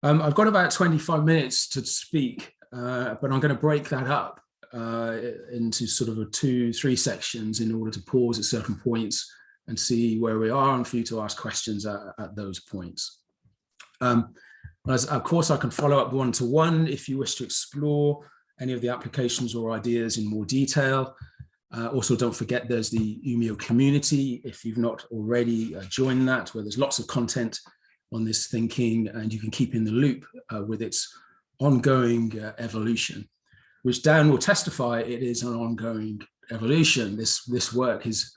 I've got about 25 minutes to speak, but I'm going to break that up into sort of 2-3 sections in order to pause at certain points and see where we are, and for you to ask questions at those points. Of course, I can follow up one-to-one if you wish to explore any of the applications or ideas in more detail. Also, don't forget there's the Umio community, if you've not already joined that, where there's lots of content on this thinking, and you can keep in the loop with its ongoing evolution, which Dan will testify it is an ongoing evolution. This work is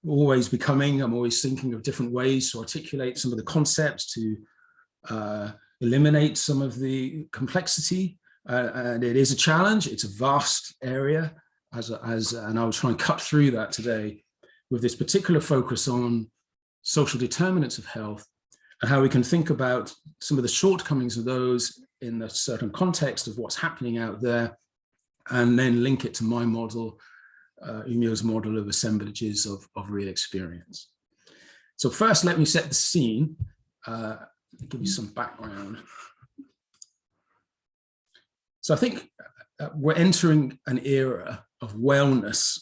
always becoming, I'm always thinking of different ways to articulate some of the concepts, to eliminate some of the complexity, and it is a challenge. It's a vast area, and I will try and cut through that today with this particular focus on social determinants of health, and how we can think about some of the shortcomings of those in a certain context of what's happening out there, and then link it to my model, Umio's model of assemblages of real experience. So first, let me set the scene, give you some background. So I think we're entering an era of wellness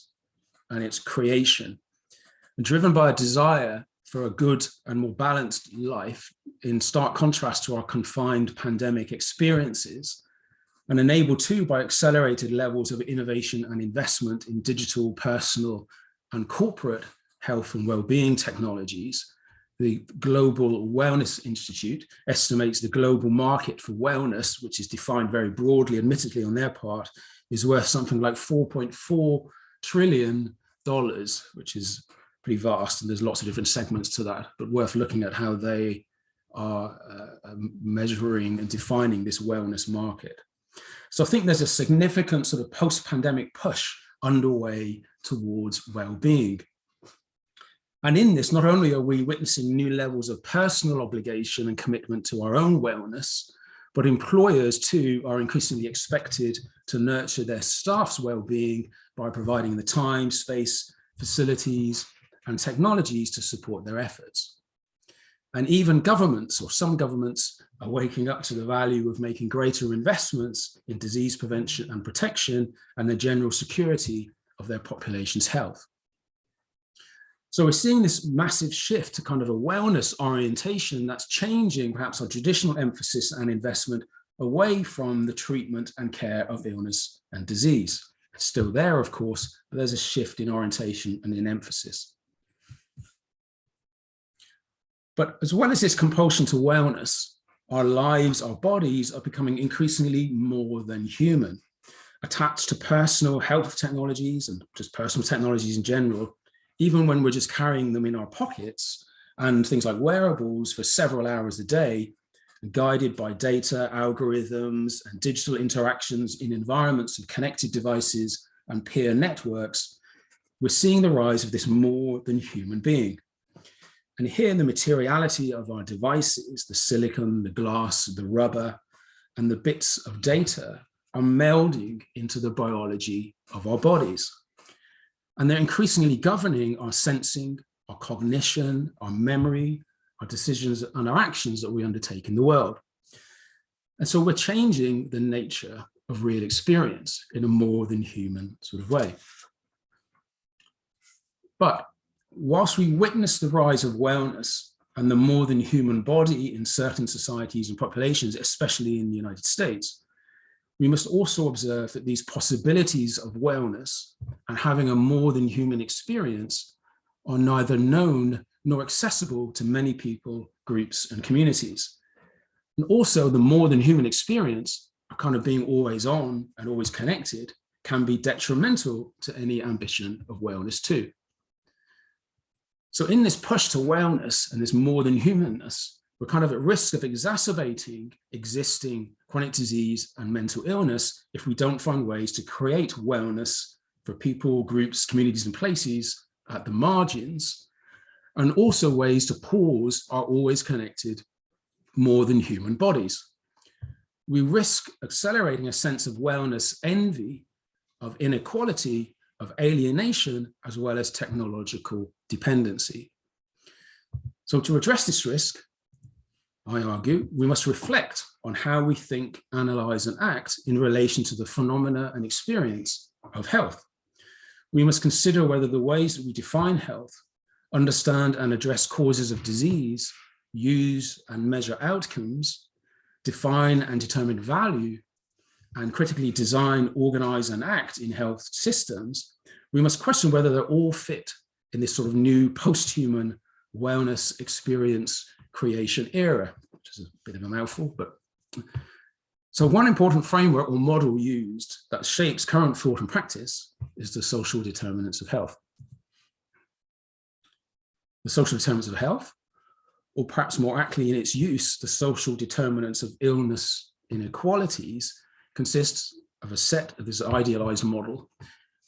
and its creation, and driven by a desire for a good and more balanced life, in stark contrast to our confined pandemic experiences, and enabled too by accelerated levels of innovation and investment in digital, personal, and corporate health and well-being technologies. The Global Wellness Institute estimates the global market for wellness, which is defined very broadly, admittedly on their part, is worth something like $4.4 trillion, which is pretty vast, and there's lots of different segments to that, but worth looking at how they are measuring and defining this wellness market. So I think there's a significant sort of post-pandemic push underway towards well-being. And in this, not only are we witnessing new levels of personal obligation and commitment to our own wellness, but employers too are increasingly expected to nurture their staff's well-being by providing the time, space, facilities, and technologies to support their efforts. And even governments, or some governments, are waking up to the value of making greater investments in disease prevention and protection and the general security of their population's health. So we're seeing this massive shift to kind of a wellness orientation that's changing perhaps our traditional emphasis and investment away from the treatment and care of illness and disease. It's still there, of course, but there's a shift in orientation and in emphasis. But as well as this compulsion to wellness, our lives, our bodies are becoming increasingly more than human, attached to personal health technologies and just personal technologies in general, even when we're just carrying them in our pockets, and things like wearables for several hours a day, guided by data, algorithms, and digital interactions in environments of connected devices and peer networks, we're seeing the rise of this more than human being. And here the materiality of our devices, the silicon, the glass, the rubber, and the bits of data are melding into the biology of our bodies. And they're increasingly governing our sensing, our cognition, our memory, our decisions, and our actions that we undertake in the world. And so we're changing the nature of real experience in a more than human sort of way. But whilst we witness the rise of wellness and the more than human body in certain societies and populations, especially in the United States, we must also observe that these possibilities of wellness and having a more than human experience are neither known nor accessible to many people, groups, and communities. And also the more than human experience, kind of being always on and always connected, can be detrimental to any ambition of wellness too. So in this push to wellness and this more than humanness, we're kind of at risk of exacerbating existing chronic disease and mental illness if we don't find ways to create wellness for people, groups, communities, and places at the margins, and also ways to pause our always connected more than human bodies. We risk accelerating a sense of wellness envy, of inequality, of alienation, as well as technological dependency. So to address this risk, I argue, we must reflect on how we think, analyze, and act in relation to the phenomena and experience of health. We must consider whether the ways that we define health, understand and address causes of disease, use and measure outcomes, define and determine value, and critically design, organize, and act in health systems, we must question whether they all fit in this sort of new post-human wellness experience creation era, which is a bit of a mouthful, but. So one important framework or model used that shapes current thought and practice is the social determinants of health. The social determinants of health, or perhaps more accurately in its use, the social determinants of illness inequalities, consists of a set of this idealized model,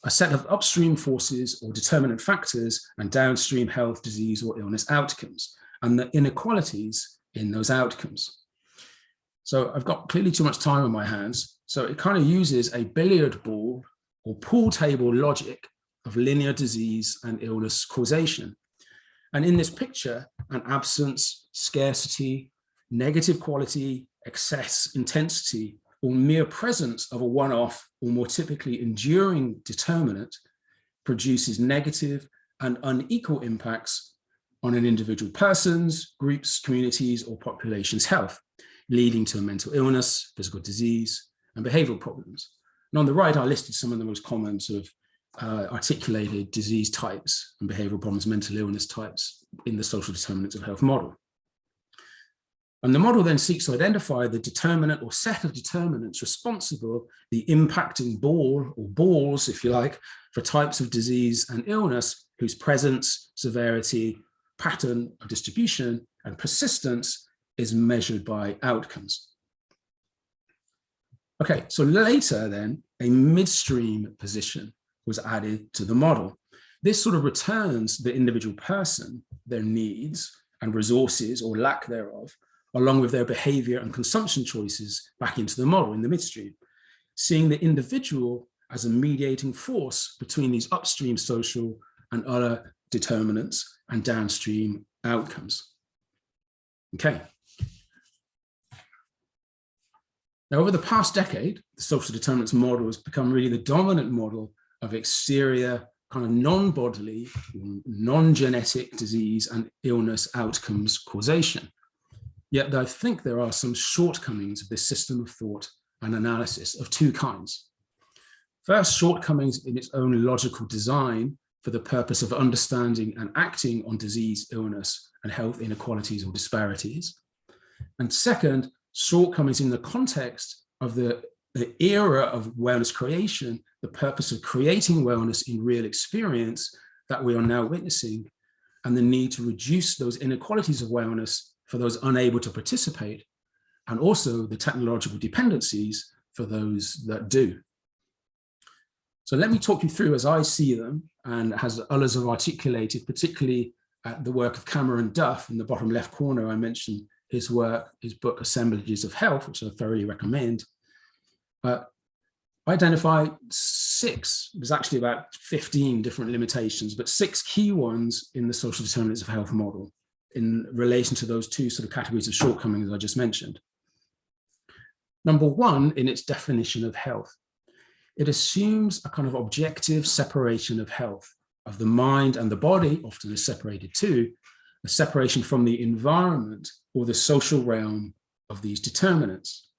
a set of upstream forces or determinant factors and downstream health, disease, or illness outcomes, and the inequalities in those outcomes. So I've got clearly too much time on my hands. So it kind of uses a billiard ball or pool table logic of linear disease and illness causation. And in this picture, an absence, scarcity, negative quality, excess, intensity, or mere presence of a one-off or more typically enduring determinant produces negative and unequal impacts on an individual person's, groups, communities, or population's health, leading to mental illness, physical disease, and behavioral problems. And on the right, I listed some of the most common sort of articulated disease types and behavioral problems, mental illness types in the social determinants of health model. And the model then seeks to identify the determinant or set of determinants responsible, the impacting ball or balls, if you like, for types of disease and illness whose presence, severity, pattern of distribution, and persistence is measured by outcomes. Okay, so later then, a midstream position was added to the model. This sort of returns the individual person, their needs and resources or lack thereof, along with their behavior and consumption choices back into the model in the midstream, seeing the individual as a mediating force between these upstream social and other determinants and downstream outcomes. Okay. Now, over the past decade, the social determinants model has become really the dominant model of exterior, kind of non-bodily, non-genetic disease and illness outcomes causation. Yet I think there are some shortcomings of this system of thought and analysis of two kinds. First, shortcomings in its own logical design for the purpose of understanding and acting on disease, illness, and health inequalities or disparities. And second, shortcomings in the context of the era of wellness creation, the purpose of creating wellness in real experience that we are now witnessing, and the need to reduce those inequalities of wellness for those unable to participate, and also the technological dependencies for those that do. So let me talk you through as I see them, and as others have articulated, particularly at the work of Cameron Duff in the bottom left corner. I mentioned his work, his book, Assemblages of Health, which I thoroughly recommend. Identify 6, there's actually about 15 different limitations, but 6 key ones in the social determinants of health model in relation to those two sort of categories of shortcomings I just mentioned. Number 1, in its definition of health, it assumes a kind of objective separation of health, of the mind and the body, often is separated too, a separation from the environment or the social realm of these determinants.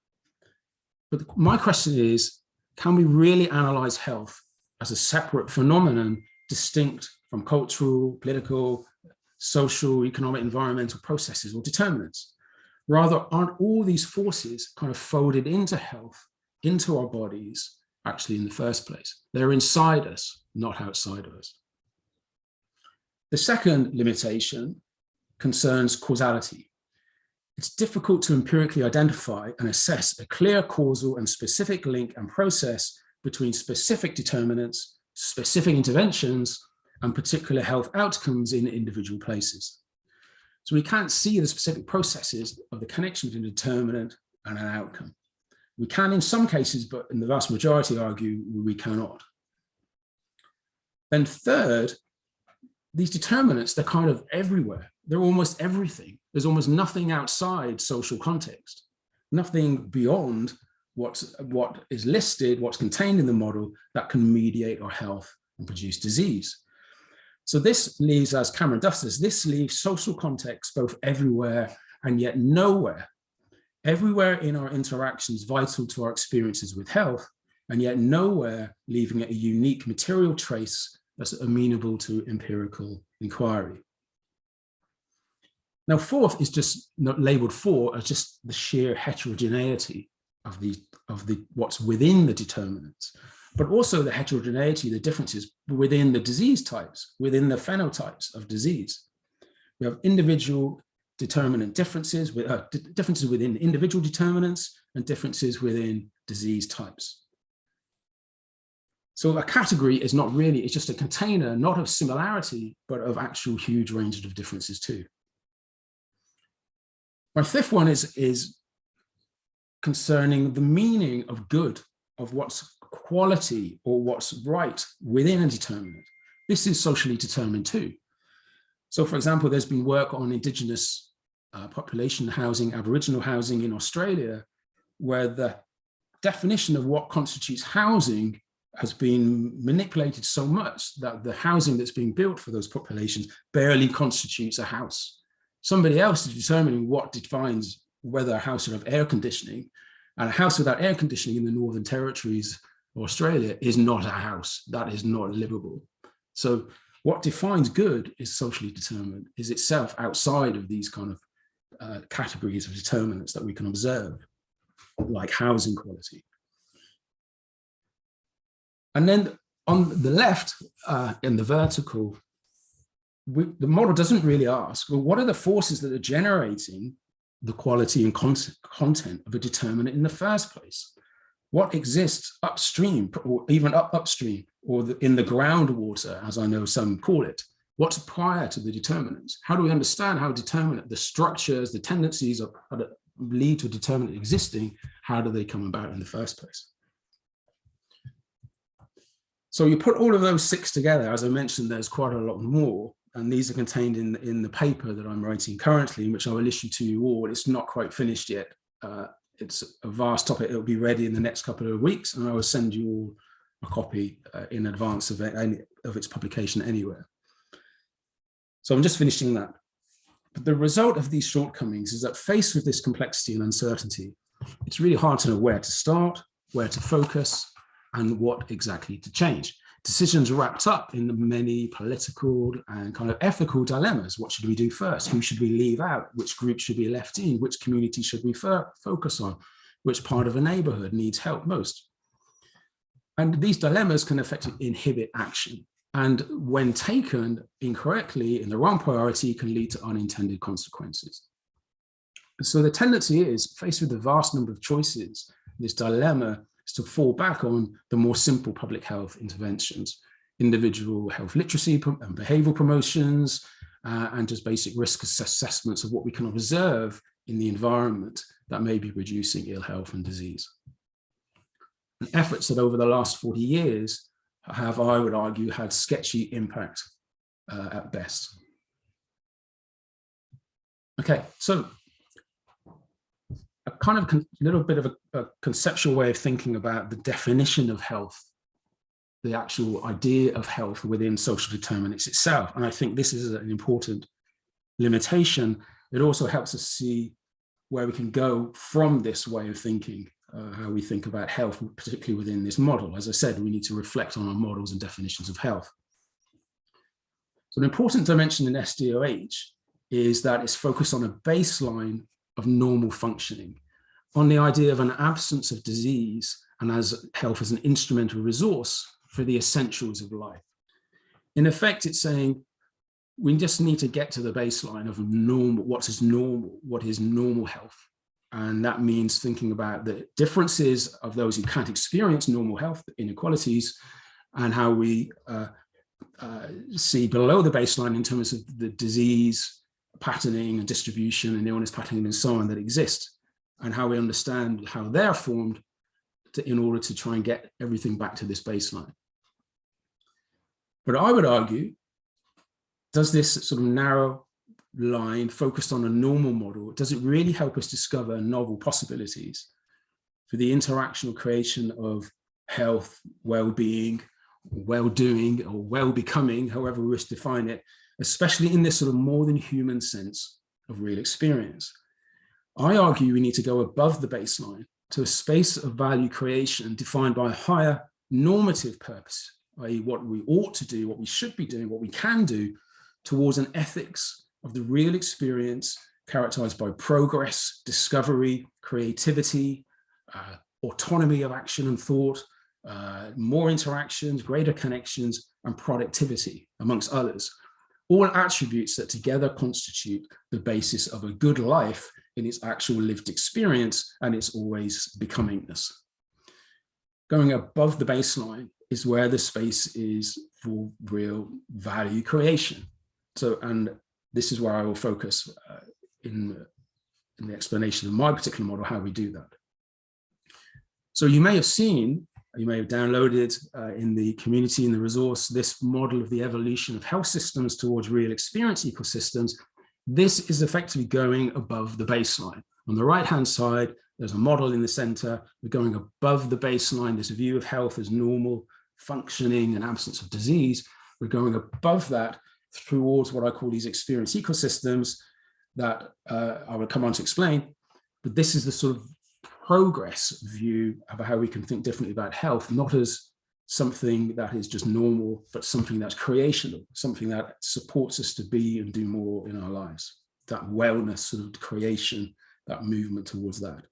But my question is, can we really analyze health as a separate phenomenon distinct from cultural, political, social, economic, environmental processes or determinants? Rather, aren't all these forces kind of folded into health, into our bodies, actually in the first place? They're inside us, not outside of us. The second limitation concerns causality. It's difficult to empirically identify and assess a clear causal and specific link and process between specific determinants, specific interventions, and particular health outcomes in individual places. So we can't see the specific processes of the connection between a determinant and an outcome. We can in some cases, but in the vast majority argue we cannot. Then third, these determinants, they're kind of everywhere. They're almost everything. There's almost nothing outside social context. nothing beyond what is listed, what's contained in the model that can mediate our health and produce disease. So this leaves, as Cameron Duff says, this leaves social context both everywhere and yet nowhere. Everywhere in our interactions vital to our experiences with health, and yet nowhere leaving it a unique material trace that's amenable to empirical inquiry. Now, fourth is just not labeled 4 as just the sheer heterogeneity of what's within the determinants, but also the heterogeneity, the differences within the disease types, within the phenotypes of disease. We have individual determinant differences, differences within individual determinants and differences within disease types. So a category is not really, it's just a container, not of similarity, but of actual huge ranges of differences too. My fifth one is concerning the meaning of good, of what's quality or what's right within a determinant. This is socially determined too. So for example, there's been work on Indigenous population housing, Aboriginal housing in Australia, where the definition of what constitutes housing has been manipulated so much that the housing that's being built for those populations barely constitutes a house. Somebody else is determining what defines whether a house should have air conditioning, and a house without air conditioning in the Northern Territories of Australia is not a house. That is not livable. So what defines good is socially determined, is itself outside of these kind of categories of determinants that we can observe, like housing quality. And then on the left, in the vertical, the model doesn't really ask, well, what are the forces that are generating the quality and content of a determinant in the first place? What exists upstream, or even upstream, or in the groundwater, as I know some call it? What's prior to the determinants? How do we understand how determinant, the structures, the tendencies that lead to a determinant existing, how do they come about in the first place? So you put all of those 6 together. As I mentioned, there's quite a lot more, and these are contained in the paper that I'm writing currently, which I will issue to you all. It's not quite finished yet. It's a vast topic. It'll be ready in the next couple of weeks, and I will send you all a copy in advance of its publication anywhere. So I'm just finishing that. But the result of these shortcomings is that faced with this complexity and uncertainty, it's really hard to know where to start, where to focus, and what exactly to change. Decisions wrapped up in the many political and kind of ethical dilemmas. What should we do first? Who should we leave out? Which group should be left in? Which community should we focus on? Which part of a neighborhood needs help most? And these dilemmas can effectively inhibit action. And when taken incorrectly in the wrong priority, can lead to unintended consequences. So the tendency is, faced with the vast number of choices, this dilemma is to fall back on the more simple public health interventions, individual health literacy and behavioral promotions, and just basic risk assessments of what we can observe in the environment that may be reducing ill health and disease. And efforts that over the last 40 years have, I would argue, had sketchy impact at best. Okay, so a kind of little bit of a conceptual way of thinking about the definition of health, the actual idea of health within social determinants itself. And I think this is an important limitation. It also helps us see where we can go from this way of thinking, how we think about health, particularly within this model. As I said, we need to reflect on our models and definitions of health. So an important dimension in SDOH is that it's focused on a baseline of normal functioning, on the idea of an absence of disease and as health as an instrumental resource for the essentials of life. In effect, it's saying we just need to get to the baseline of normal, what is normal health. And that means thinking about the differences of those who can't experience normal health, inequalities, and how we see below the baseline in terms of the disease patterning and distribution and illness patterning and so on that exist, and how we understand how they're formed in order to try and get everything back to this baseline. But I would argue, does this sort of narrow line focused on a normal model, does it really help us discover novel possibilities for the interactional creation of health, well-being, well-doing, or well-becoming, however we wish to define it, especially in this sort of more than human sense of real experience? I argue we need to go above the baseline to a space of value creation defined by a higher normative purpose, i.e. what we ought to do, what we should be doing, what we can do, towards an ethics of the real experience characterized by progress, discovery, creativity, autonomy of action and thought, more interactions, greater connections, and productivity, amongst others. All attributes that together constitute the basis of a good life in its actual lived experience and its always becomingness. Going above the baseline is where the space is for real value creation. So, and this is where I will focus in the explanation of my particular model, how we do that. So you may have seen, you may have downloaded in the community, in the resource, this model of the evolution of health systems towards real experience ecosystems. This is effectively going above the baseline. On the right-hand side, there's a model in the center. We're going above the baseline, this view of health as normal, functioning, and absence of disease. We're going above that towards what I call these experience ecosystems that I will come on to explain. But this is the sort of progress view of how we can think differently about health, not as something that is just normal, but something that's creational, something that supports us to be and do more in our lives. That wellness sort of creation, that movement towards that.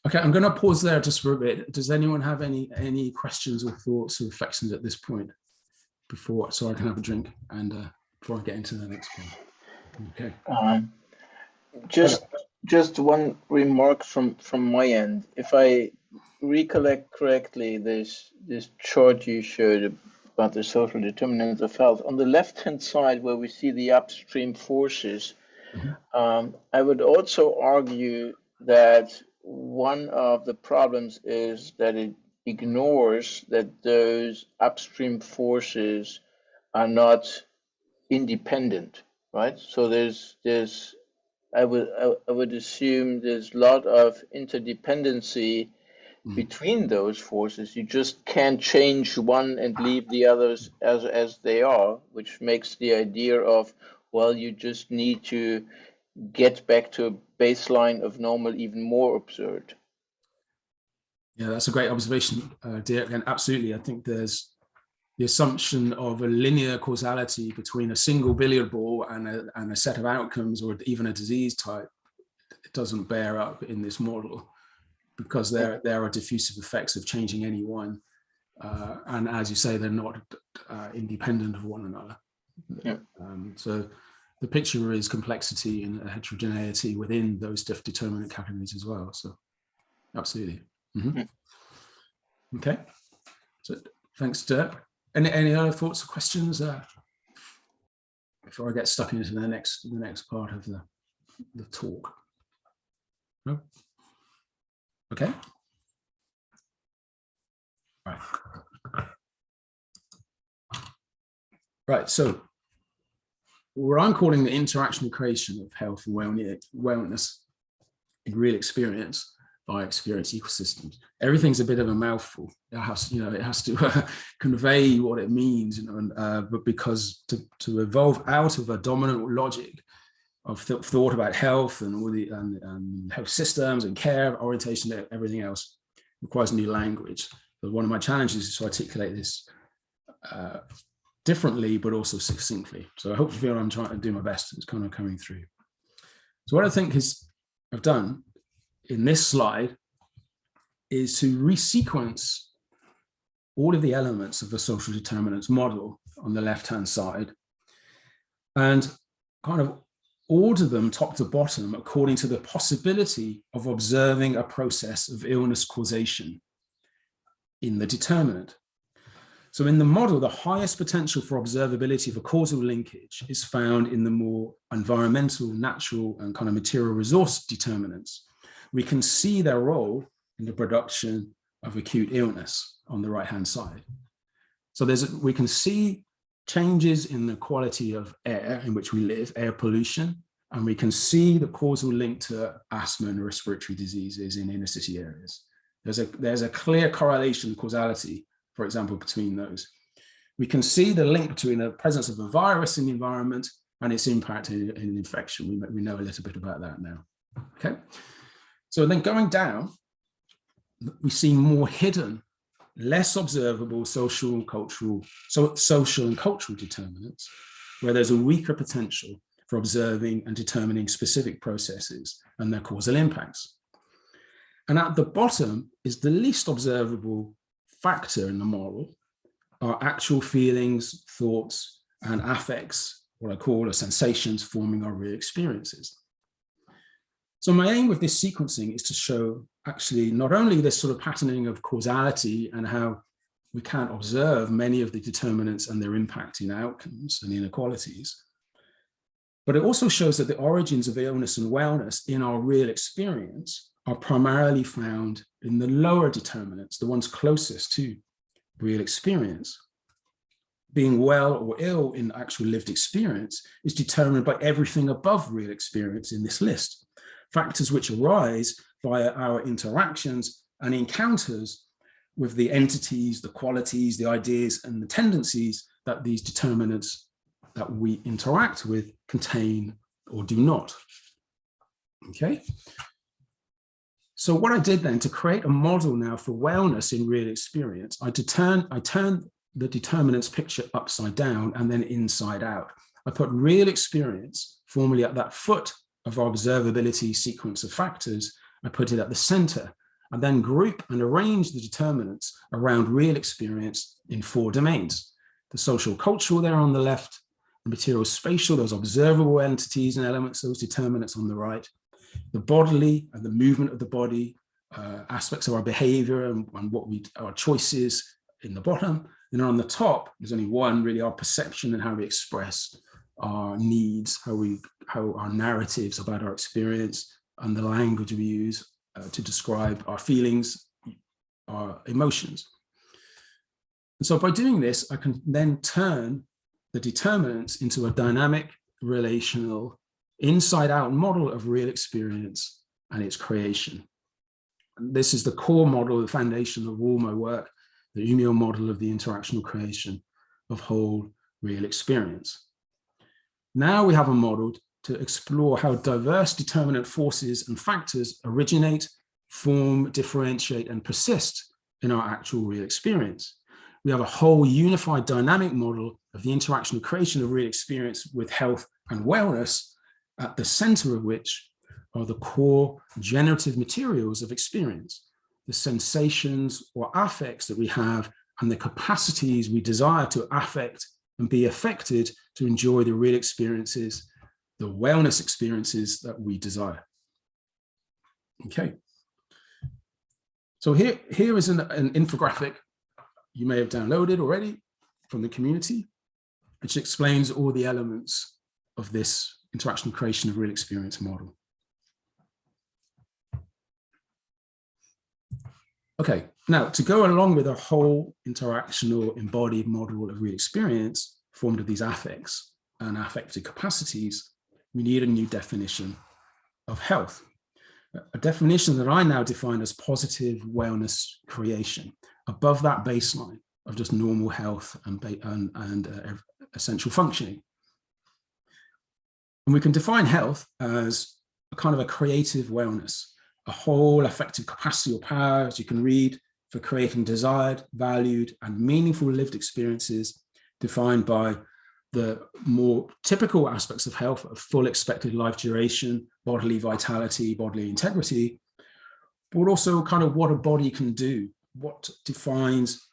Okay, I'm going to pause there just for a bit. Does anyone have any questions or thoughts or reflections at this point before, so I can have a drink and before I get into the next one? Okay. Just one remark from my end. If I recollect correctly, this chart you showed about the social determinants of health, on the left-hand side where we see the upstream forces, I would also argue that one of the problems is that it ignores that those upstream forces are not independent, right? So I would assume there's a lot of interdependency between those forces. You just can't change one and leave the others as they are, which makes the idea of, well, you just need to get back to a baseline of normal even more absurd. Yeah, that's a great observation, Dirk, and absolutely. I think there's the assumption of a linear causality between a single billiard ball and a set of outcomes, or even a disease type. It doesn't bear up in this model because there are diffusive effects of changing any one. And as you say, they're not independent of one another. Yeah. So the picture is complexity and heterogeneity within those determinant categories as well. So absolutely. Okay. So thanks, Dirk. Any other thoughts or questions before I get stuck into the next part of the talk? No? Okay. Right. So what I'm calling the interactional creation of health and wellness in real experience by experience ecosystems. Everything's a bit of a mouthful. It has to convey what it means, but because to evolve out of a dominant logic of thought about health and all the health systems and care orientation and everything else requires new language. But one of my challenges is to articulate this differently, but also succinctly. So I hope you feel I'm trying to do my best. It's kind of coming through. So what I think I've done in this slide is to resequence all of the elements of the social determinants model on the left-hand side and kind of order them top to bottom according to the possibility of observing a process of illness causation in the determinant. So in the model, the highest potential for observability of a causal linkage is found in the more environmental, natural, and kind of material resource determinants. We can see their role in the production of acute illness on the right-hand side. So we can see changes in the quality of air in which we live, air pollution, and we can see the causal link to asthma and respiratory diseases in inner city areas. There's a clear correlation, causality, for example, between those. We can see the link between the presence of a virus in the environment and its impact in infection. We know a little bit about that now. Okay, so then going down, we see more hidden, less observable social and cultural determinants, where there's a weaker potential for observing and determining specific processes and their causal impacts. And at the bottom is the least observable factor in the model, our actual feelings, thoughts, and affects, what I call or sensations forming our real experiences. So my aim with this sequencing is to show actually not only this sort of patterning of causality and how we can't observe many of the determinants and their impact in outcomes and inequalities, but it also shows that the origins of illness and wellness in our real experience are primarily found in the lower determinants, the ones closest to real experience. Being well or ill in actual lived experience is determined by everything above real experience in this list. Factors which arise via our interactions and encounters with the entities, the qualities, the ideas, and the tendencies that these determinants that we interact with contain or do not. Okay. So what I did then to create a model now for wellness in real experience, I turned the determinants picture upside down and then inside out. I put real experience formally at that foot of our observability sequence of factors. I put it at the center and then group and arrange the determinants around real experience in 4 domains. The social cultural there on the left, the material spatial, those observable entities and elements, those determinants on the right, the bodily and the movement of the body, aspects of our behavior and our choices in the bottom. And on the top, there's only one, really, our perception and how we express our needs, how our narratives about our experience and the language we use to describe our feelings, our emotions. And so by doing this, I can then turn the determinants into a dynamic, relational, inside-out model of real experience and its creation. And this is the core model, the foundation of all my work, the Umio model of the interactional creation of whole real experience. Now we have a model to explore how diverse determinant forces and factors originate, form, differentiate, and persist in our actual real experience. We have a whole unified dynamic model of the interactional creation of real experience with health and wellness, at the center of which are the core generative materials of experience, the sensations or affects that we have and the capacities we desire to affect and be affected to enjoy the real experiences, the wellness experiences that we desire. Okay. So here is an infographic you may have downloaded already from the community, which explains all the elements of this interactional creation of real experience model. Okay, now to go along with a whole interactional embodied model of real experience formed of these affects and affective capacities, we need a new definition of health. A definition that I now define as positive wellness creation, above that baseline of just normal health and essential functioning. And we can define health as a kind of a creative wellness, a whole affective capacity or power, as you can read, for creating desired, valued, and meaningful lived experiences defined by the more typical aspects of health, of full expected life duration, bodily vitality, bodily integrity, but also kind of what a body can do, what defines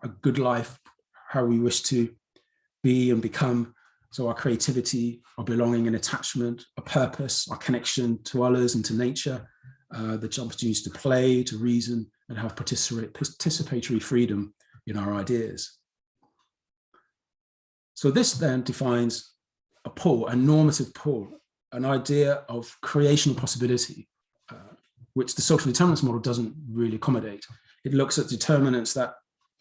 a good life, how we wish to be and become. So our creativity, our belonging and attachment, our purpose, our connection to others and to nature, the opportunities to play, to reason, and have participatory freedom in our ideas. So this then defines a pull, a normative pull, an idea of creational possibility, which the social determinants model doesn't really accommodate. It looks at determinants that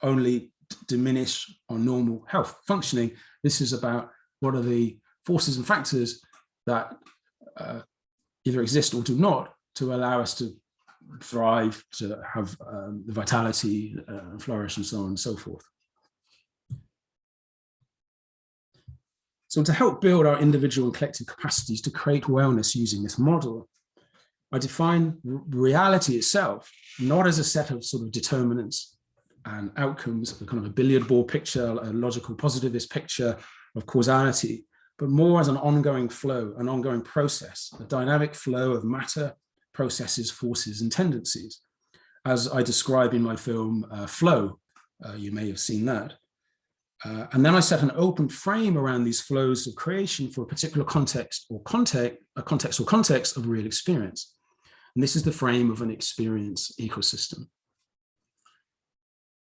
only diminish our normal health functioning. This is about what are the forces and factors that either exist or do not to allow us to thrive, to have the vitality, flourish, and so on and so forth. So to help build our individual and collective capacities to create wellness using this model, I define reality itself not as a set of sort of determinants and outcomes, a kind of a billiard ball picture, a logical positivist picture of causality, but more as an ongoing flow, an ongoing process, a dynamic flow of matter, processes, forces, and tendencies, as I describe in my film Flow. You may have seen that. And then I set an open frame around these flows of creation for a particular context or context of real experience. And this is the frame of an experience ecosystem.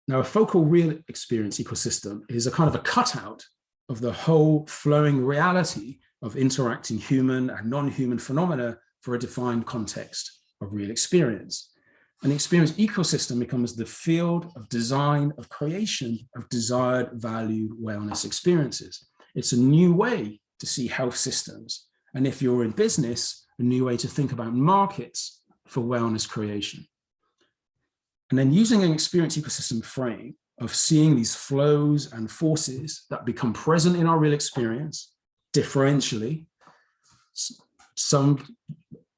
Now, a focal real experience ecosystem is a kind of a cutout of the whole flowing reality of interacting human and non-human phenomena for a defined context of real experience. An experience ecosystem becomes the field of design, of creation, of desired, valued wellness experiences. It's a new way to see health systems. And if you're in business, a new way to think about markets for wellness creation. And then using an experience ecosystem frame of seeing these flows and forces that become present in our real experience differentially, some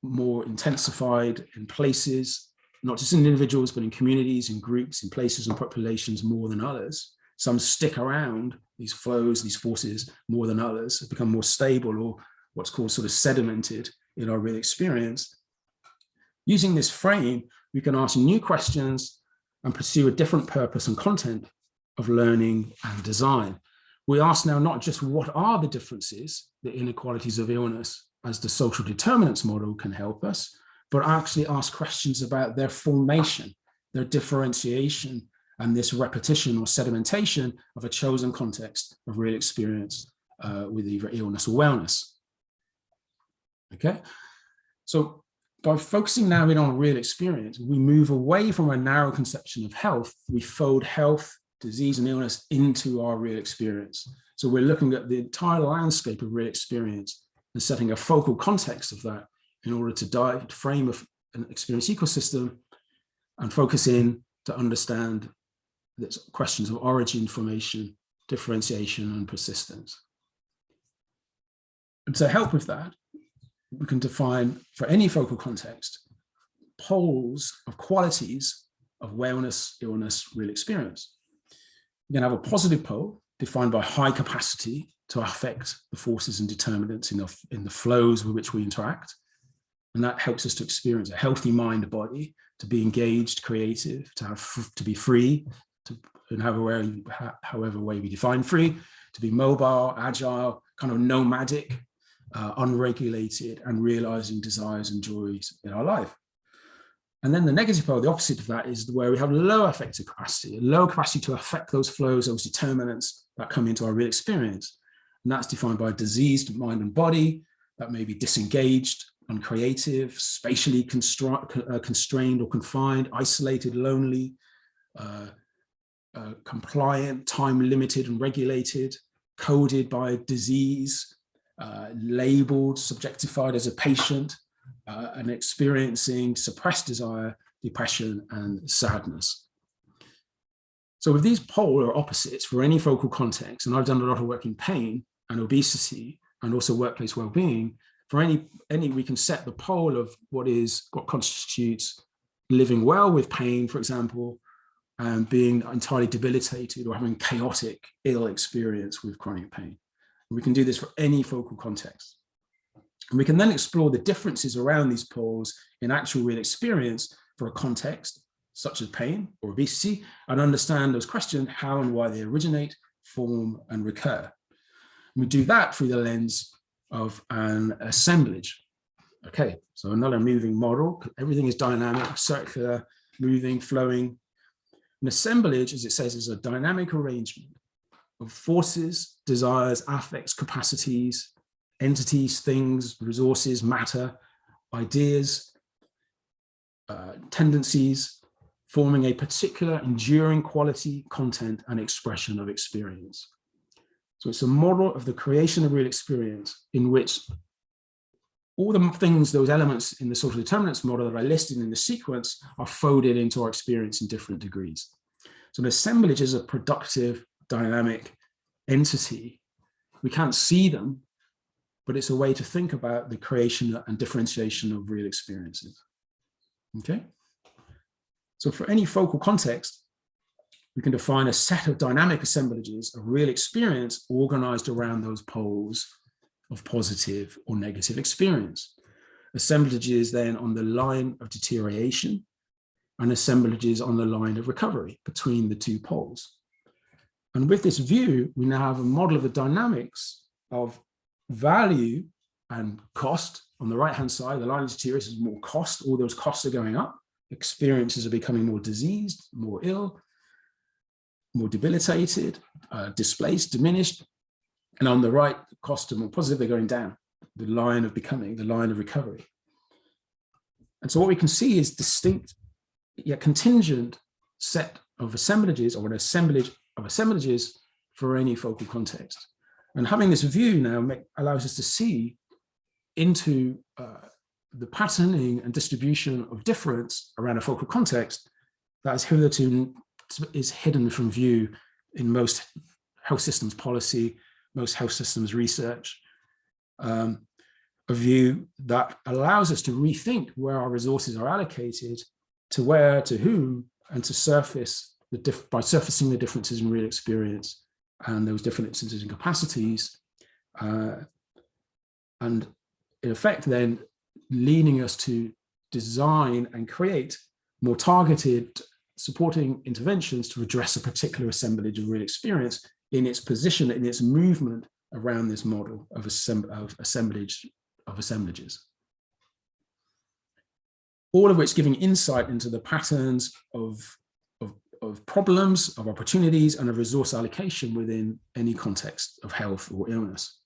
more intensified in places, not just in individuals, but in communities, in groups, in places and populations more than others. Some stick around these flows, these forces more than others, have become more stable or what's called sort of sedimented in our real experience. Using this frame, we can ask new questions and pursue a different purpose and content of learning and design. We ask now not just what are the differences, the inequalities of illness, as the social determinants model can help us, but actually ask questions about their formation, their differentiation, and this repetition or sedimentation of a chosen context of real experience with either illness or wellness. Okay, so by focusing now in on real experience, we move away from a narrow conception of health. We fold health, disease, and illness into our real experience. So we're looking at the entire landscape of real experience and setting a focal context of that in order to frame an experience ecosystem and focus in to understand the questions of origin, formation, differentiation, and persistence. And to help with that, we can define for any focal context poles of qualities of wellness, illness, real experience. We can have a positive pole defined by high capacity to affect the forces and determinants in the flows with which we interact. And that helps us to experience a healthy mind, body, to be engaged, creative, to be free, in however way we define free, to be mobile, agile, kind of nomadic, unregulated, and realizing desires and joys in our life. And then the negative pole, the opposite of that, is where we have low affective capacity, a low capacity to affect those flows, those determinants that come into our real experience. And that's defined by diseased mind and body, that may be disengaged, uncreative, spatially constrained or confined, isolated, lonely, compliant, time limited and regulated, coded by disease, labeled, subjectified as a patient, and experiencing suppressed desire, depression, and sadness. So with these polar opposites for any focal context, and I've done a lot of work in pain and obesity and also workplace well-being, for any we can set the pole of what constitutes living well with pain, for example, and being entirely debilitated or having chaotic, ill experience with chronic pain. And we can do this for any focal context. And we can then explore the differences around these poles in actual real experience for a context such as pain or obesity, and understand those questions, how and why they originate, form, and recur. And we do that through the lens of an assemblage. Okay, so another moving model. Everything is dynamic, circular, moving, flowing. An assemblage, as it says, is a dynamic arrangement of forces, desires, affects, capacities, entities, things, resources, matter, ideas, tendencies, forming a particular enduring quality, content, and expression of experience. So it's a model of the creation of real experience in which all the things, those elements in the social determinants model that I listed in the sequence are folded into our experience in different degrees. So an assemblage is a productive, dynamic entity. We can't see them, but it's a way to think about the creation and differentiation of real experiences. Okay? So for any focal context, we can define a set of dynamic assemblages of real experience organized around those poles of positive or negative experience. Assemblages then on the line of deterioration and assemblages on the line of recovery between the two poles. And with this view, we now have a model of the dynamics of value and cost. On the right-hand side, the line of deterioration is more cost. All those costs are going up. Experiences are becoming more diseased, more ill, more debilitated, displaced, diminished. And on the right, the costs are more positive, they're going down. The line of becoming, the line of recovery. And so what we can see is distinct yet contingent set of assemblages, or an assemblage of assemblages for any focal context. And having this view now allows us to see into the patterning and distribution of difference around a focal context that is hitherto is hidden from view in most health systems policy, most health systems research. A view that allows us to rethink where our resources are allocated, to where, to whom, and to surface by surfacing the differences in real experience and those differences in capacities, and in effect then leading us to design and create more targeted supporting interventions to address a particular assemblage of real experience in its position, in its movement around this model of assemblages. All of which giving insight into the patterns of problems, of opportunities, and of resource allocation within any context of health or illness.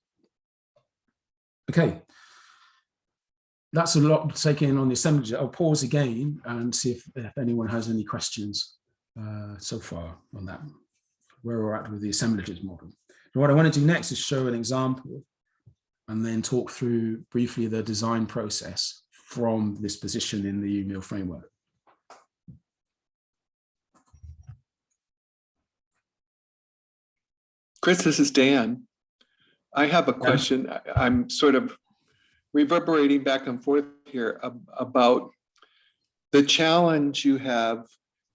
Okay, that's a lot to take in on the assemblage. I'll pause again and see if anyone has any questions so far on that, where we're at with the assemblages model. And what I want to do next is show an example and then talk through briefly the design process from this position in the Umio framework. Chris, this is Dan. I have a question. I'm sort of reverberating back and forth here about the challenge you have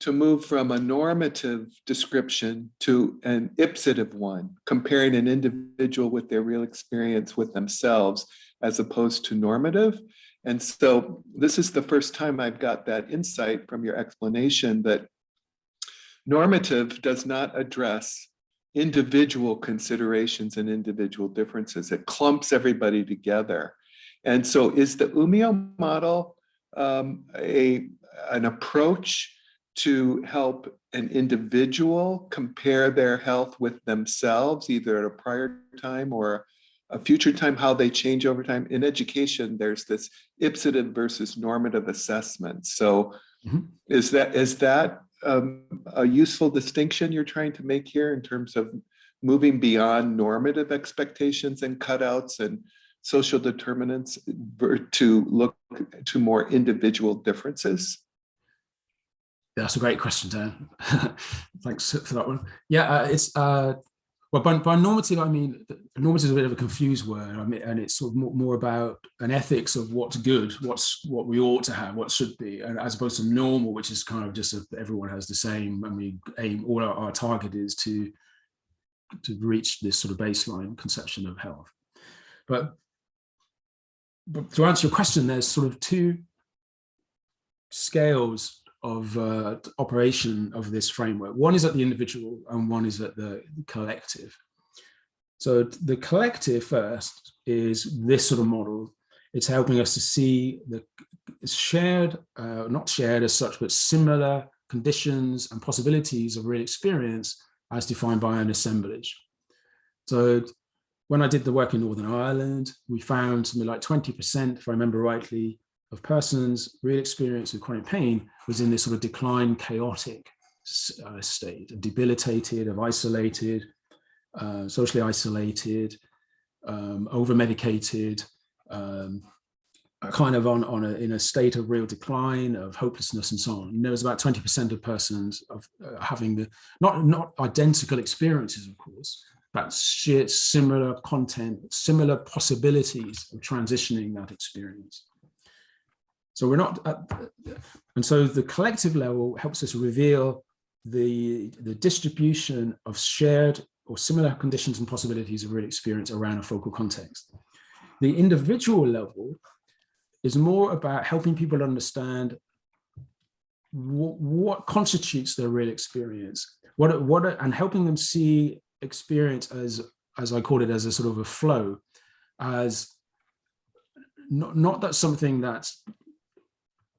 to move from a normative description to an ipsative one, comparing an individual with their real experience with themselves as opposed to normative. And so this is the first time I've got that insight from your explanation that normative does not address individual considerations and individual differences. It clumps everybody together. And so is the Umio model an approach to help an individual compare their health with themselves, either at a prior time or a future time, how they change over time? In education, there's this ipsative versus normative assessment. So is that a useful distinction you're trying to make here in terms of moving beyond normative expectations and cutouts and social determinants to look to more individual differences? That's a great question, Dan. Thanks for that one. Yeah, it's well, by normative, I mean, normative is a bit of a confused word. I mean, and it's sort of more about an ethics of what's good, what we ought to have, what should be, and as opposed to normal, which is kind of just everyone has the same, and we aim, all our target is to reach this sort of baseline conception of health. But to answer your question, there's sort of two scales of operation of this framework. One is at the individual and one is at the collective. So the collective first is this sort of model. It's helping us to see the shared, not shared as such, but similar conditions and possibilities of real experience as defined by an assemblage. So when I did the work in Northern Ireland, we found something like 20%, if I remember rightly, of persons' real experience with chronic pain was in this sort of decline, chaotic state, of debilitated, of isolated, socially isolated, over-medicated, kind of in a state of real decline, of hopelessness and so on. And there was about 20% of persons of having the, not identical experiences, of course, but similar content, similar possibilities of transitioning that experience. So we're not, and so the collective level helps us reveal the distribution of shared or similar conditions and possibilities of real experience around a focal context. The individual level is more about helping people understand what constitutes their real experience, and helping them see experience as I call it, as a sort of a flow, as not that something that's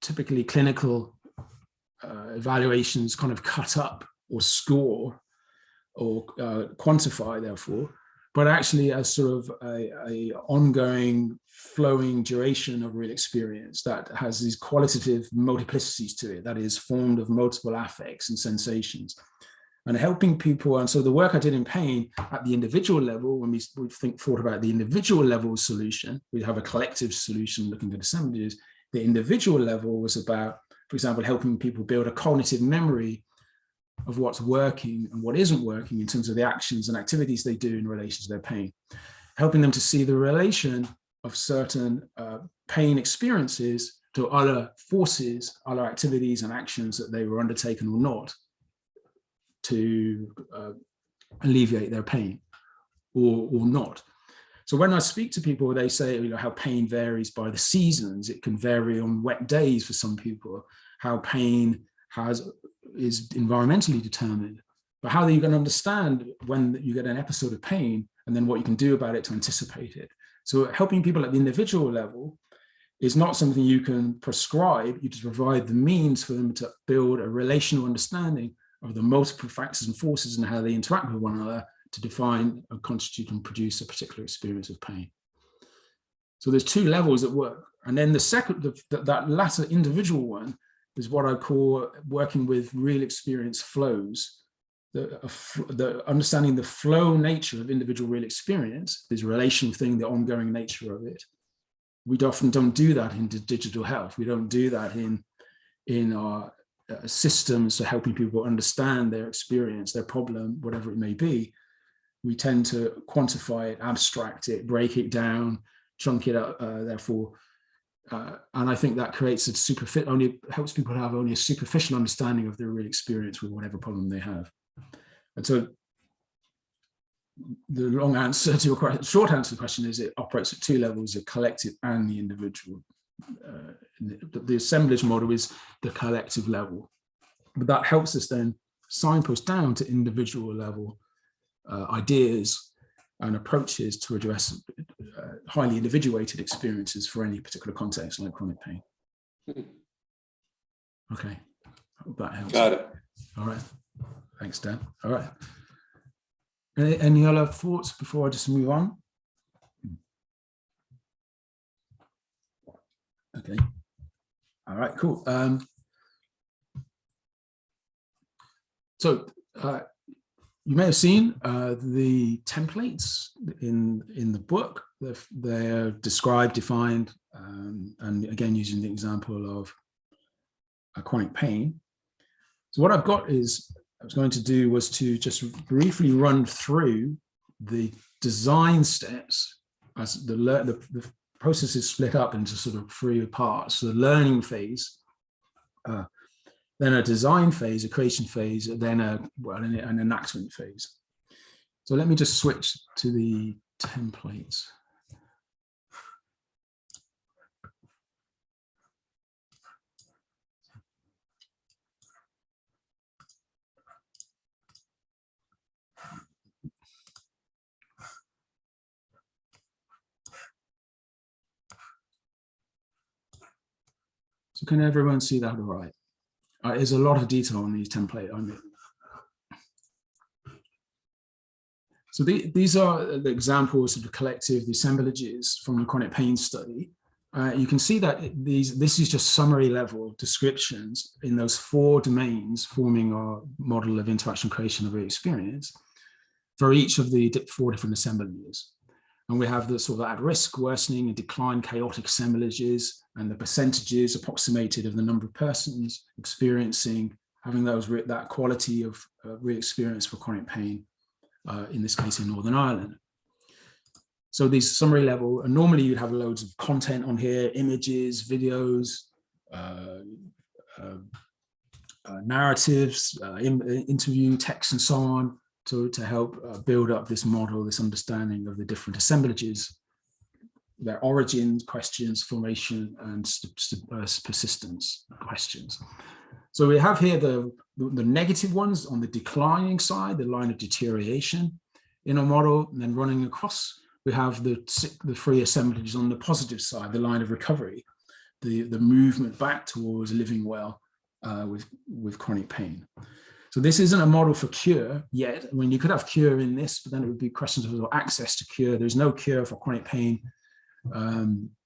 typically clinical evaluations kind of cut up or score or quantify, therefore, but actually as sort of a ongoing flowing duration of real experience that has these qualitative multiplicities to it, that is formed of multiple affects and sensations, and helping people. And so the work I did in pain at the individual level, when we thought about the individual level solution, we have a collective solution looking at assemblages. The individual level was about, for example, helping people build a cognitive memory of what's working and what isn't working in terms of the actions and activities they do in relation to their pain, helping them to see the relation of certain pain experiences to other forces, other activities and actions that they were undertaken or not to alleviate their pain or not. So when I speak to people, they say, you know, how pain varies by the seasons. It can vary on wet days for some people, how pain is environmentally determined, but how are you going to understand when you get an episode of pain and then what you can do about it to anticipate it. So helping people at the individual level is not something you can prescribe. You just provide the means for them to build a relational understanding of the multiple factors and forces and how they interact with one another to define and constitute and produce a particular experience of pain. So there's two levels at work. And then the second, that latter individual one is what I call working with real experience flows, the understanding the flow nature of individual real experience, this relational thing, the ongoing nature of it. We often don't do that in digital health. We don't do that in our systems for helping people understand their experience, their problem, whatever it may be. We tend to quantify it, abstract it, break it down, chunk it up, therefore. And I think that creates only helps people have only a superficial understanding of their real experience with whatever problem they have. And so the long answer to your question, short answer to the question is it operates at two levels, the collective and the individual. The assemblage model is the collective level, but that helps us then signpost down to individual level ideas and approaches to address highly individuated experiences for any particular context like chronic pain. Okay, I hope that helps. Got it. All right, thanks, Dan. All right, any other thoughts before I just move on? Okay, all right, cool. So you may have seen the templates in the book. They're described, defined, and again, using the example of chronic pain. So what I've got is, I was going to do was to just briefly run through the design steps as the process is split up into sort of three parts. So the learning phase, then a design phase, a creation phase, then an enactment phase. So let me just switch to the templates. So can everyone see that all right? There's a lot of detail on these templates. So these are the examples of the collective, the assemblages from the chronic pain study. you can see that this is just summary level descriptions in those 4 domains forming our model of interaction creation of real experience for each of the 4 different assemblages. And we have the sort of at-risk, worsening, and decline chaotic assemblages, and the percentages approximated of the number of persons experiencing, having that quality of real experience for chronic pain, in this case in Northern Ireland. So these summary level, and normally you'd have loads of content on here, images, videos, narratives, interview text, and so on, to help build up this model, this understanding of the different assemblages, their origins, questions, formation, and persistence questions. So we have here the negative ones on the declining side, the line of deterioration in our model, and then running across, we have the 3 assemblages on the positive side, the line of recovery, the movement back towards living well with chronic pain. So this isn't a model for cure yet. I mean, you could have cure in this, but then it would be questions of access to cure. There's no cure for chronic pain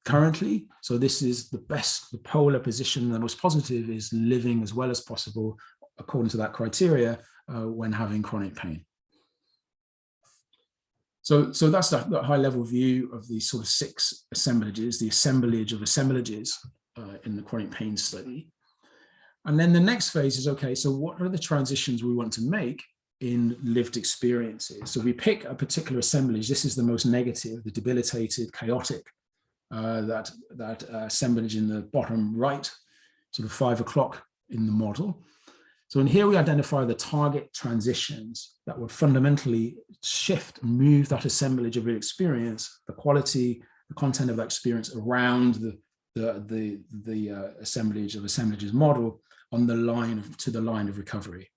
currently. So this is the polar position. The most positive is living as well as possible according to that criteria when having chronic pain. So that's the high level view of these sort of 6 assemblages, the assemblage of assemblages in the chronic pain study. And then the next phase is, okay, so what are the transitions we want to make in lived experiences? So we pick a particular assemblage. This is the most negative, the debilitated, chaotic, that assemblage in the bottom right, sort of 5 o'clock in the model. So in here we identify the target transitions that would fundamentally shift and move that assemblage of real experience, the quality, the content of that experience around the assemblage of assemblages model on the line to the line of recovery.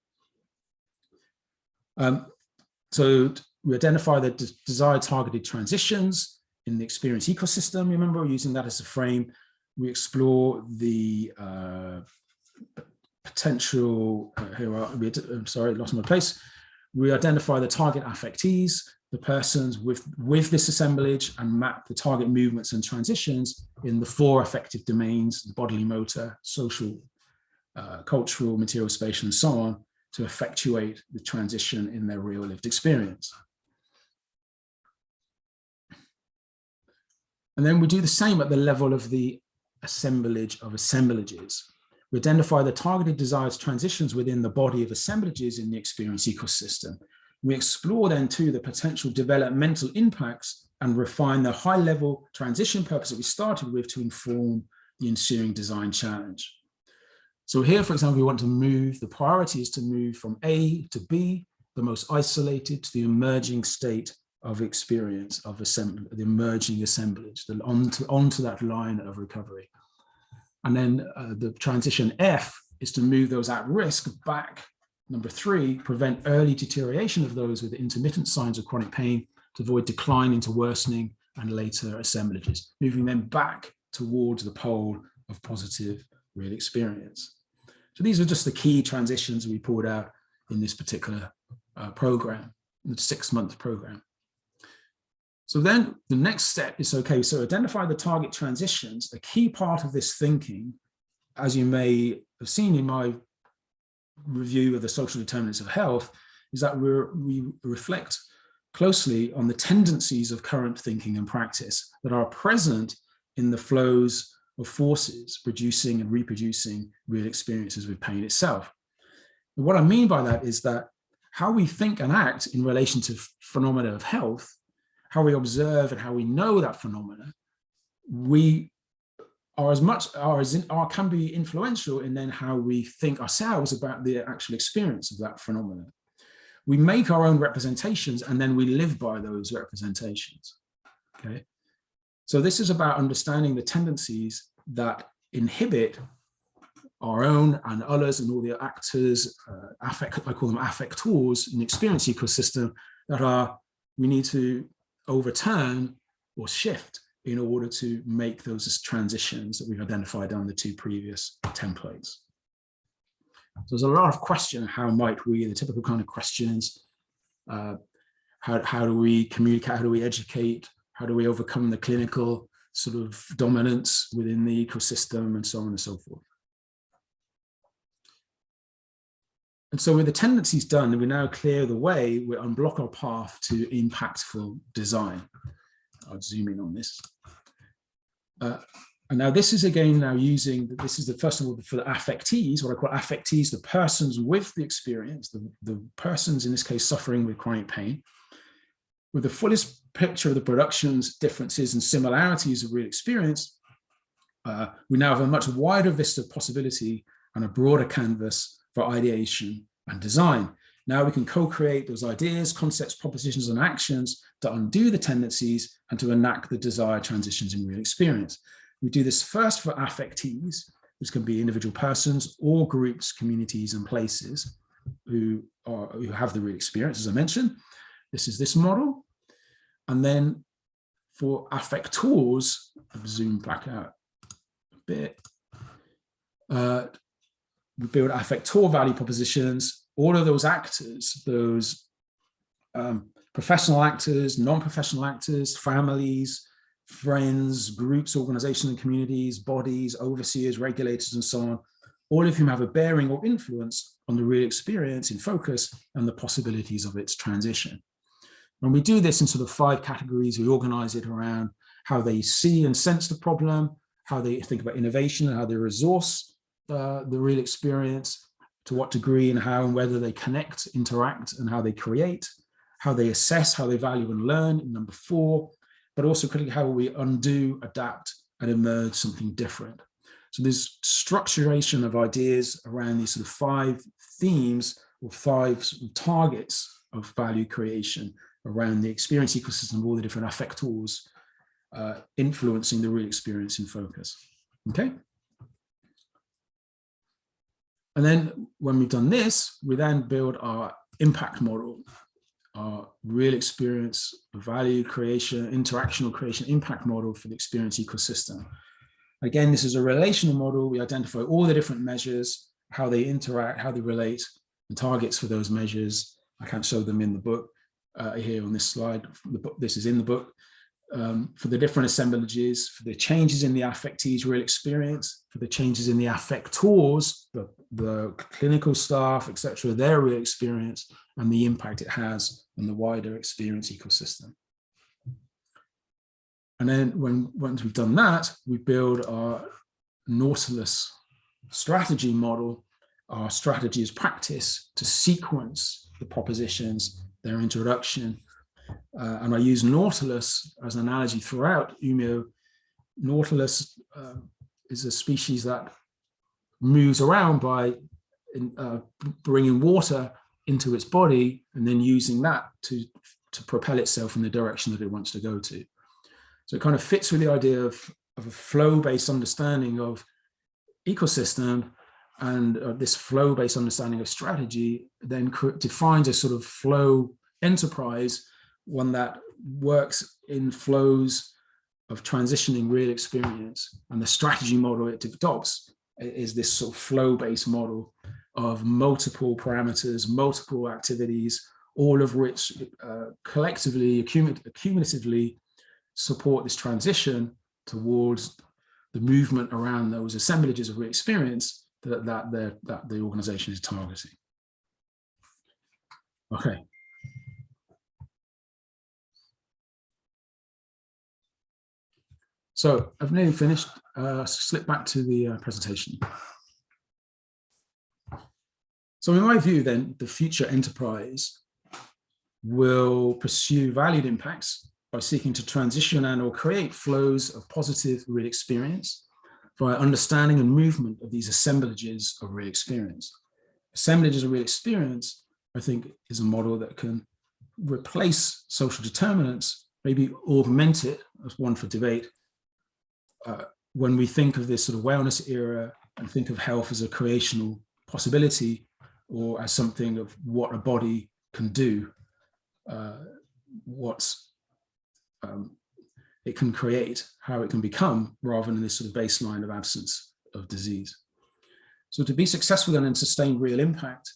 So we identify the desired targeted transitions in the experience ecosystem. Remember, we're using that as a frame. We explore the potential, I'm sorry, lost my place. We identify the target affectees, the persons with this assemblage, and map the target movements and transitions in the 4 affective domains, the bodily, motor, social, cultural, material, spatial, and so on, to effectuate the transition in their real lived experience. And then we do the same at the level of the assemblage of assemblages. We identify the targeted desired transitions within the body of assemblages in the experience ecosystem. We explore then too the potential developmental impacts and refine the high-level transition purpose that we started with to inform the ensuing design challenge. So here, for example, we want to move, the priority is to move from A to B, the most isolated, to the emerging state of experience of the emerging assemblage, onto that line of recovery. And then the transition F is to move those at risk back. Number 3, prevent early deterioration of those with intermittent signs of chronic pain to avoid decline into worsening and later assemblages, moving them back towards the pole of positive real experience. So these are just the key transitions we pulled out in this particular program, the 6-month program. So then the next step is, okay, so identify the target transitions. A key part of this thinking, as you may have seen in my review of the social determinants of health, is that we reflect closely on the tendencies of current thinking and practice that are present in the flows of forces producing and reproducing real experiences with pain itself. And what I mean by that is that how we think and act in relation to phenomena of health, how we observe and how we know that phenomena, we are can be influential in then how we think ourselves about the actual experience of that phenomena. We make our own representations and then we live by those representations. Okay, so this is about understanding the tendencies that inhibit our own and others and all the actors, I call them affectors in the experience ecosystem, that we need to overturn or shift in order to make those transitions that we've identified on the 2 previous templates. So there's a lot of questions. How might we, the typical kind of questions, how do we communicate, how do we educate, how do we overcome the clinical sort of dominance within the ecosystem, and so on and so forth. And so with the tendencies done, we now clear the way, we unblock our path to impactful design. I'll zoom in on this. And now this is again now using, this is the first of all for the affectees, what I call affectees, the persons with the experience, the persons in this case suffering with chronic pain, with the fullest picture of the productions, differences and similarities of real experience. We now have a much wider vista of possibility and a broader canvas for ideation and design. Now we can co-create those ideas, concepts, propositions, and actions to undo the tendencies and to enact the desired transitions in real experience. We do this first for affectees, which can be individual persons or groups, communities, and places who have the real experience, as I mentioned. This is this model. And then for affectors, I'll zoom back out a bit. We build affector value propositions. All of those actors, those professional actors, non-professional actors, families, friends, groups, organizations and communities, bodies, overseers, regulators, and so on, all of whom have a bearing or influence on the real experience in focus and the possibilities of its transition. When we do this in sort of 5 categories, we organize it around how they see and sense the problem, how they think about innovation and how they resource the real experience, to what degree and how and whether they connect, interact, and how they create, how they assess, how they value and learn in number 4, but also critically how we undo, adapt, and emerge something different. So there's structuration of ideas around these sort of 5 themes or 5 targets of value creation around the experience ecosystem of all the different affectors influencing the real experience in focus. Okay. And then when we've done this, we then build our impact model, our real experience, value creation, interactional creation, impact model for the experience ecosystem. Again, this is a relational model. We identify all the different measures, how they interact, how they relate, and targets for those measures. I can't show them in the book here on this slide. This is in the book. For the different assemblages, for the changes in the affectees' real experience, for the changes in the affectors, the clinical staff, etc., their real experience, and the impact it has on the wider experience ecosystem. And then once we've done that, we build our Nautilus strategy model, our strategy as practice to sequence the propositions, their introduction. And I use Nautilus as an analogy throughout Umio. Nautilus is a species that moves around by bringing water into its body and then using that to propel itself in the direction that it wants to go to. So it kind of fits with the idea of a flow-based understanding of ecosystem, and this flow-based understanding of strategy then defines a sort of flow enterprise, one that works in flows of transitioning real experience. And the strategy model it adopts is this sort of flow-based model of multiple parameters, multiple activities, all of which collectively, accumulatively support this transition towards the movement around those assemblages of real experience that the organization is targeting. Okay. So I've nearly finished. Slip back to the presentation. So in my view, then, the future enterprise will pursue valued impacts by seeking to transition and or create flows of positive real experience via understanding and movement of these assemblages of real experience. Assemblages of real experience, I think, is a model that can replace social determinants, maybe augment it, as one for debate, when we think of this sort of wellness era and think of health as a creational possibility or as something of what a body can do, what it can create, how it can become, rather than this sort of baseline of absence of disease. So to be successful and sustain real impact,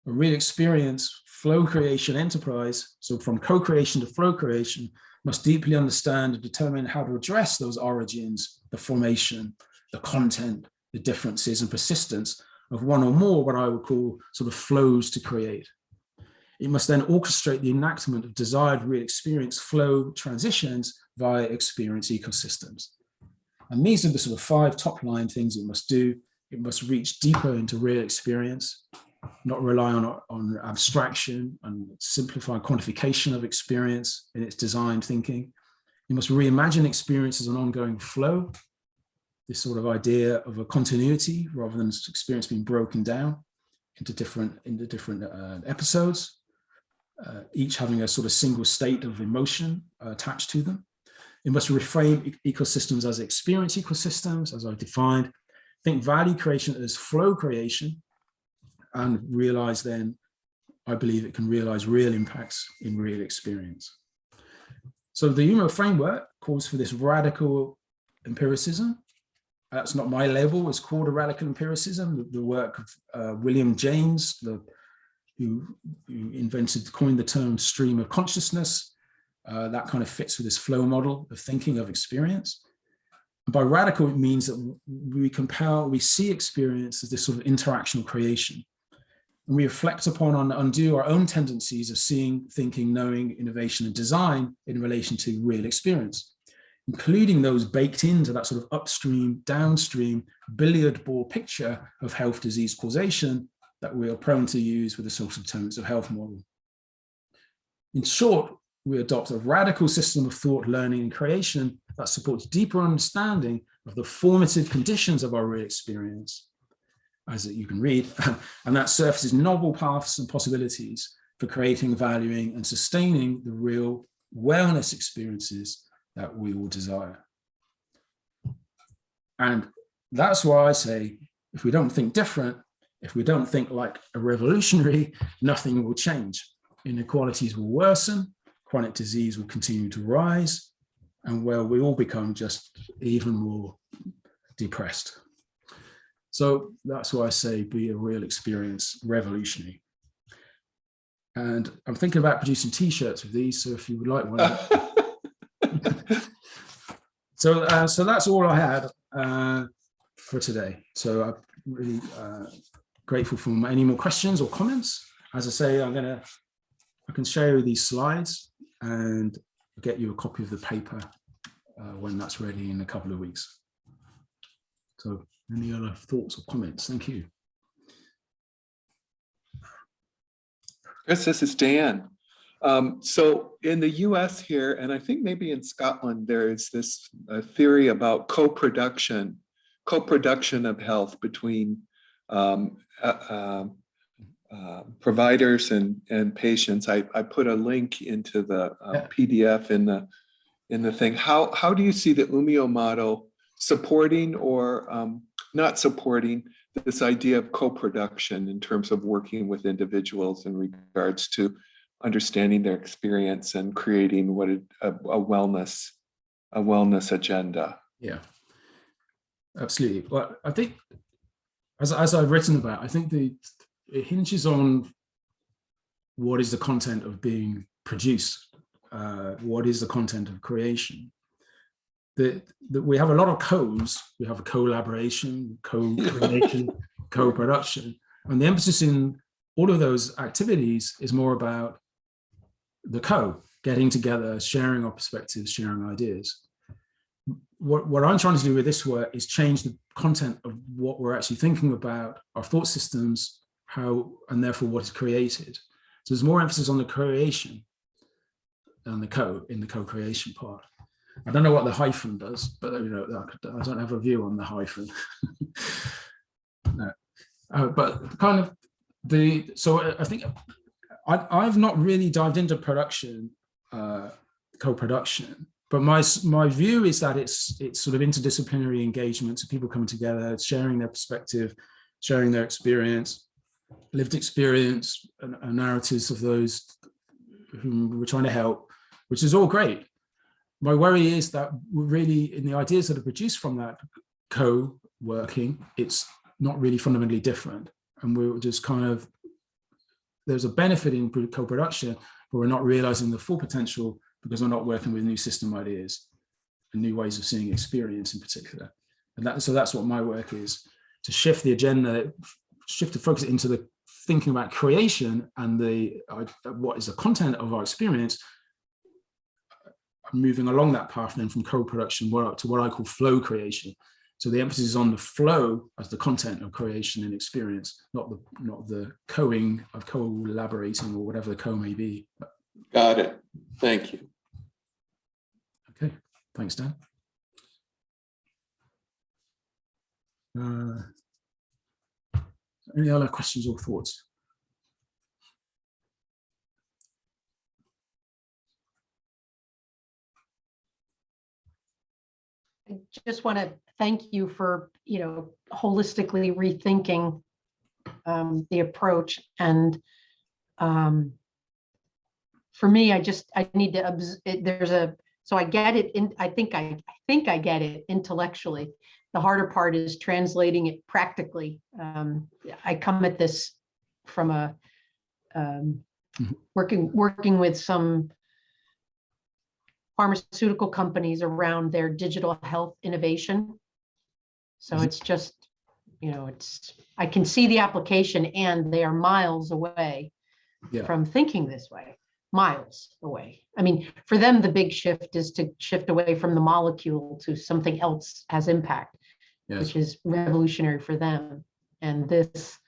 A real experience flow creation enterprise, so from co-creation to flow creation, must deeply understand and determine how to address those origins, the formation, the content, the differences and persistence of one or more what I would call sort of flows to create. It must then orchestrate the enactment of desired real experience flow transitions via experience ecosystems. And these are the sort of 5 top line things it must do. It must reach deeper into real experience, not rely on abstraction and simplified quantification of experience in its design thinking. You must reimagine experience as an ongoing flow, this sort of idea of a continuity rather than experience being broken down into different episodes, each having a sort of single state of emotion attached to them. It must reframe ecosystems as experience ecosystems, as I defined. Think value creation as flow creation, and realize then, I believe it can realize real impacts in real experience. So the Umio framework calls for this radical empiricism. That's not my label, it's called a radical empiricism, the work of William James, who coined the term stream of consciousness. That kind of fits with this flow model of thinking of experience. And by radical, it means that we see experience as this sort of interactional creation. And we reflect upon and undo our own tendencies of seeing, thinking, knowing, innovation, and design in relation to real experience, including those baked into that sort of upstream, downstream, billiard ball picture of health, disease, causation that we are prone to use with the social determinants of health model. In short, we adopt a radical system of thought, learning, and creation that supports deeper understanding of the formative conditions of our real experience, as you can read, and that surfaces novel paths and possibilities for creating, valuing, and sustaining the real wellness experiences that we all desire. And that's why I say, if we don't think different, if we don't think like a revolutionary, nothing will change. Inequalities will worsen, chronic disease will continue to rise, and well, we all become just even more depressed. So that's why I say be a real experience revolutionary. And I'm thinking about producing t-shirts with these, so if you would like one. So that's all I had for today. So I'm really grateful for any more questions or comments. As I say, I can share you these slides and get you a copy of the paper when that's ready in a couple of weeks. So any other thoughts or comments? Thank you. Chris, this is Dan. So in the US here, and I think maybe in Scotland, there is this theory about co-production of health between providers and patients. I put a link into the PDF in the thing. How do you see the Umio model supporting or not supporting this idea of co-production in terms of working with individuals in regards to understanding their experience and creating what a wellness agenda? Yeah, absolutely. Well, I think as I've written about, I think it hinges on what is the content of being produced, what is the content of creation. That we have a lot of co's. We have a collaboration, co-creation, co-production, and the emphasis in all of those activities is more about the getting together, sharing our perspectives, sharing ideas. What I'm trying to do with this work is change the content of what we're actually thinking about, our thought systems, how, and therefore what is created. So there's more emphasis on the creation than the co-creation part. I don't know what the hyphen does, but I don't have a view on the hyphen. No. But kind of so I think I've not really dived into production, co-production, but my view is that it's sort of interdisciplinary engagement, so people coming together, sharing their perspective, sharing their experience, lived experience, and narratives of those whom we're trying to help, which is all great. My worry is that really in the ideas that are produced from that co-working, it's not really fundamentally different. And we're just kind of there's a benefit in co-production, but we're not realizing the full potential because we're not working with new system ideas and new ways of seeing experience in particular. And so that's what my work is, to shift the agenda, shift the focus into the thinking about creation and what is the content of our experience, moving along that path then from co-production to what I call flow creation. So the emphasis is on the flow as the content of creation and experience, not the co-ing of co-elaborating or whatever the co may be. Got it. Thank you. Okay, thanks, Dan. Any other questions or thoughts? I just want to thank you for, holistically rethinking the approach. And for me, I need to, so I get it. I think I get it intellectually. The harder part is translating it practically. I come at this from a working with some pharmaceutical companies around their digital health innovation. So it's just, I can see the application, and they are miles away from thinking this way, miles away. I mean, for them, the big shift is to shift away from the molecule to something else has impact, which is revolutionary for them. And this,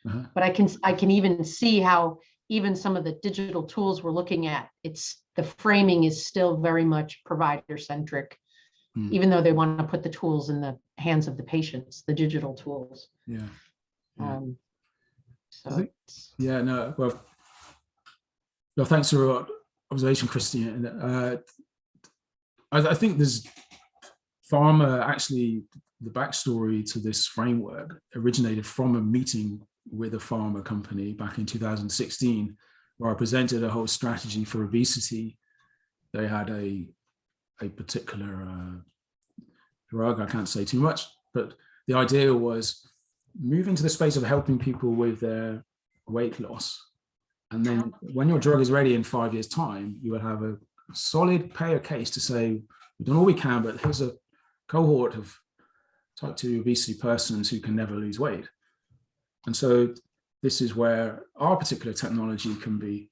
but I can even see how even some of the digital tools we're looking at, the framing is still very much provider centric, even though they want to put the tools in the hands of the patients, the digital tools. Well, thanks for your observation, Christian. I think there's pharma, actually, the backstory to this framework originated from a meeting with a pharma company back in 2016, where I presented a whole strategy for obesity. They had a particular drug, I can't say too much, but the idea was move into the space of helping people with their weight loss. And then when your drug is ready in 5 years' time, you will have a solid payer case to say, we've done all we can, but here's a cohort of type 2 obesity persons who can never lose weight. And so this is where our particular technology can be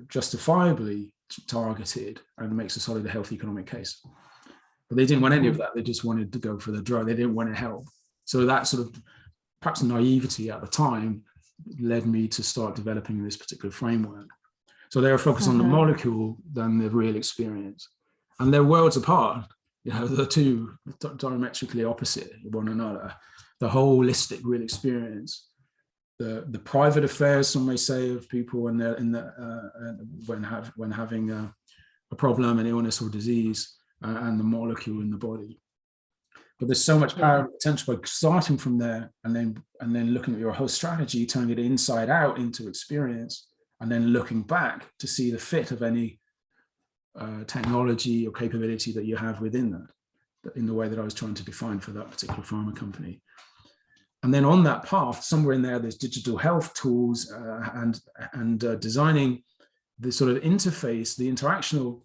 justifiably targeted and makes a solid health economic case. But they didn't want any of that. They just wanted to go for the drug. They didn't want to help. So that sort of perhaps naivety at the time led me to start developing this particular framework. So they were focused on the molecule than the real experience. And they're worlds apart. The two diametrically opposite one another. The holistic real experience, the private affairs, some may say, of people when they're when having a problem, an illness or disease, and the molecule in the body. But there's so much power and potential by starting from there, and then looking at your whole strategy, turning it inside out into experience, and then looking back to see the fit of any technology or capability that you have within that, in the way that I was trying to define for that particular pharma company. And then on that path, somewhere in there's digital health tools and designing the sort of interface, the interactional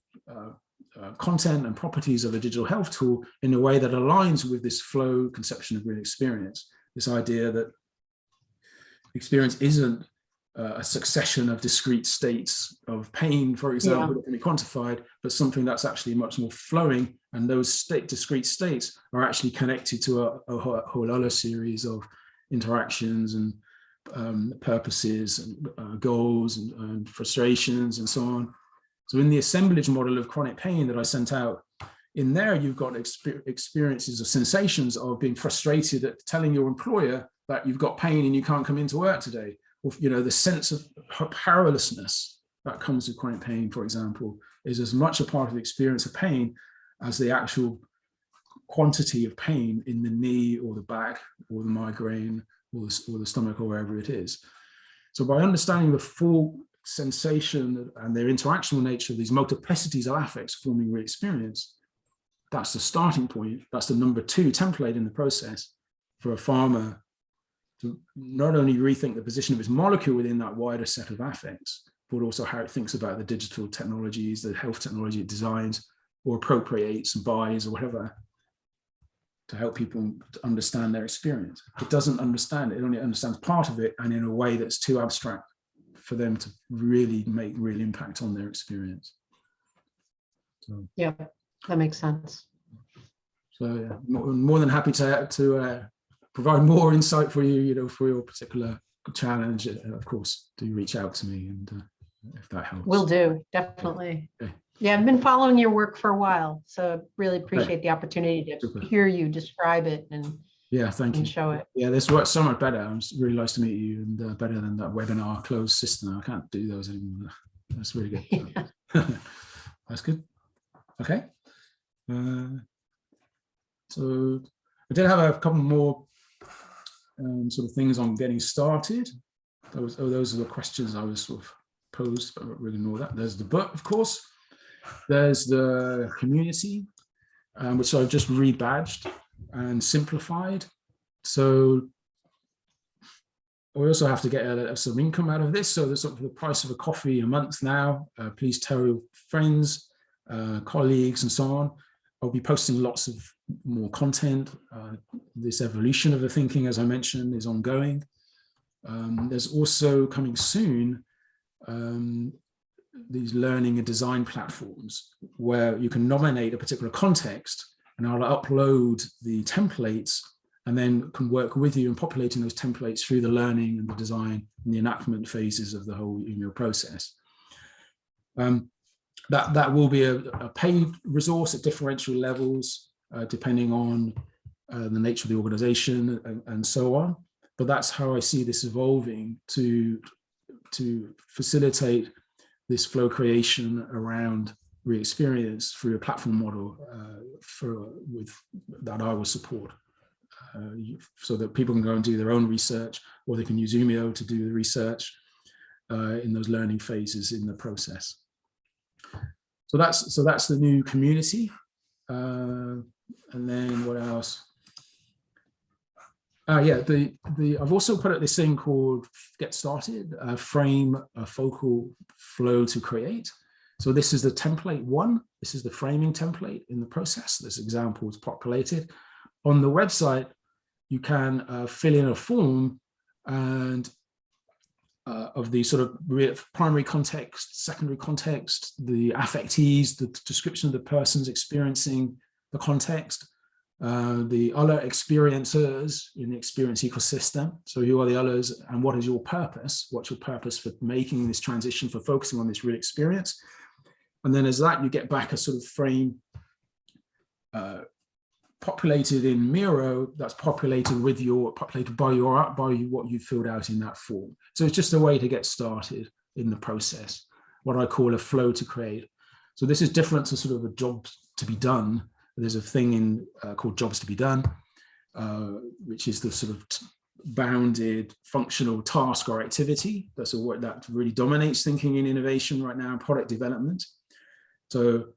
content and properties of a digital health tool in a way that aligns with this flow conception of real experience. This idea that experience isn't a succession of discrete states of pain, for example, that can be quantified, but something that's actually much more flowing. And those discrete states are actually connected to a whole other series of interactions and purposes and goals and frustrations and so on. So in the assemblage model of chronic pain that I sent out, in there you've got experiences of sensations of being frustrated at telling your employer that you've got pain and you can't come into work today. Or, the sense of powerlessness that comes with chronic pain, for example, is as much a part of the experience of pain as the actual quantity of pain in the knee or the back or the migraine or the stomach or wherever it is. So by understanding the full sensation and their interactional nature of these multiplicities of affects forming real experience, that's the starting point. That's the number 2 template in the process for a pharma to not only rethink the position of its molecule within that wider set of affects, but also how it thinks about the digital technologies, the health technology it designs or appropriates and buys or whatever, to help people to understand their experience. It doesn't understand it, it only understands part of it, and in a way that's too abstract for them to really make real impact on their experience. So, yeah, that makes sense. So yeah, more than happy to provide more insight for you, for your particular challenge. Of course, do reach out to me, and if that helps. Will do, definitely. Okay. Yeah, I've been following your work for a while, so really appreciate the opportunity to Super. hear you describe it and yeah, thank you. show it. Yeah, this works so much better. It's really nice to meet you, and better than that webinar closed system. I can't do those anymore. That's really good. Yeah. That's good. Okay. So I did have a couple more sort of things on getting started. Those are the questions I was sort of posed, but we'll ignore that. There's the book, of course. There's the community, which I've just rebadged and simplified. So we also have to get some income out of this. So there's sort of the price of a coffee a month now. Please tell your friends, colleagues, and so on. I'll be posting lots of more content. This evolution of the thinking, as I mentioned, is ongoing. There's also coming soon these learning and design platforms where you can nominate a particular context, and I'll upload the templates and then can work with you in populating those templates through the learning and the design and the enactment phases of the whole Umio process. That will be a paid resource at differential levels, depending on the nature of the organization and so on. But that's how I see this evolving to facilitate this flow creation around real experience through a platform model that I will support. So that people can go and do their own research, or they can use Umio to do the research in those learning phases in the process. So that's the new community. And then what else? Yeah, I've also put out this thing called Get Started, frame a focal flow to create. So this is the template one. This is the framing template in the process. This example is populated. On the website, you can fill in a form and of the sort of primary context, secondary context, the affectees, the description of the person's experiencing the context, the other experiencers in the experience ecosystem. So who are the others and what is your purpose? What's your purpose for making this transition, for focusing on this real experience? And then as that, you get back a sort of frame populated in Miro, that's populated by what you filled out in that form. So it's just a way to get started in the process, what I call a flow to create. So this is different to sort of a job to be done. There's a thing called jobs to be done, which is the sort of bounded functional task or activity. That's a word that really dominates thinking in innovation right now, product development. So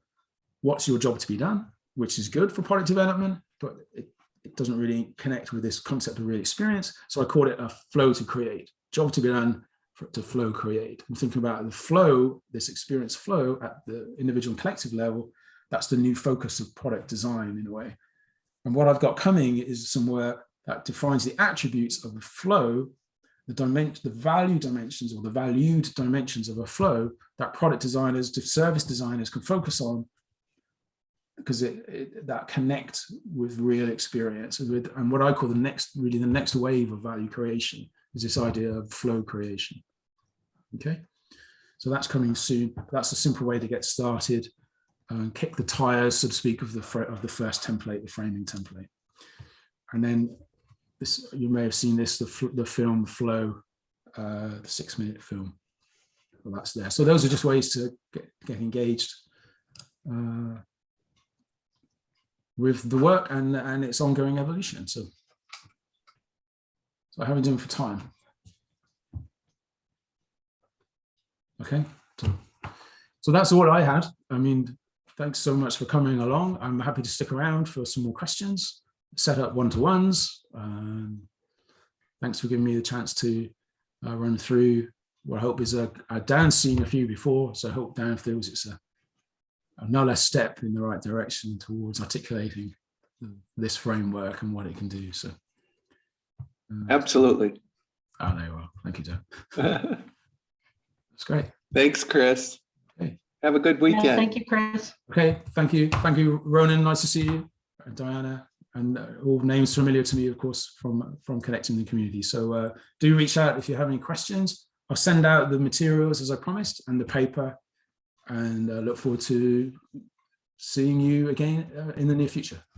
what's your job to be done? Which is good for product development, but it doesn't really connect with this concept of real experience. So I call it a flow to create, job to be done to flow create. And thinking about the flow, this experience flow at the individual and collective level, that's the new focus of product design in a way. And what I've got coming is some work that defines the attributes of a flow, the value dimensions or the valued dimensions of a flow that product designers, service designers can focus on, because that connect with real experience and what I call the next wave of value creation is this idea of flow creation. Okay, so that's coming soon. That's a simple way to get started and kick the tires, so to speak, of the first template, the framing template. And then this, you may have seen this, the film Flow, the 6-minute film. Well, that's there. So those are just ways to get engaged with the work and its ongoing evolution. So how are we doing for time? Okay, so that's all I had. I mean, thanks so much for coming along. I'm happy to stick around for some more questions, set up one-to-ones. thanks for giving me the chance to run through what I hope is Dan's seen a few before, so I hope Dan feels it's a no less step in the right direction towards articulating this framework and what it can do. So, absolutely. Oh, there you are. Thank you, Dan. That's great. Thanks, Chris. Okay. Have a good weekend. Yeah, thank you, Chris. Okay, thank you, Ronan. Nice to see you, Diana, and all names familiar to me, of course, from connecting the community. So do reach out if you have any questions. I'll send out the materials as I promised and the paper, and look forward to seeing you again in the near future.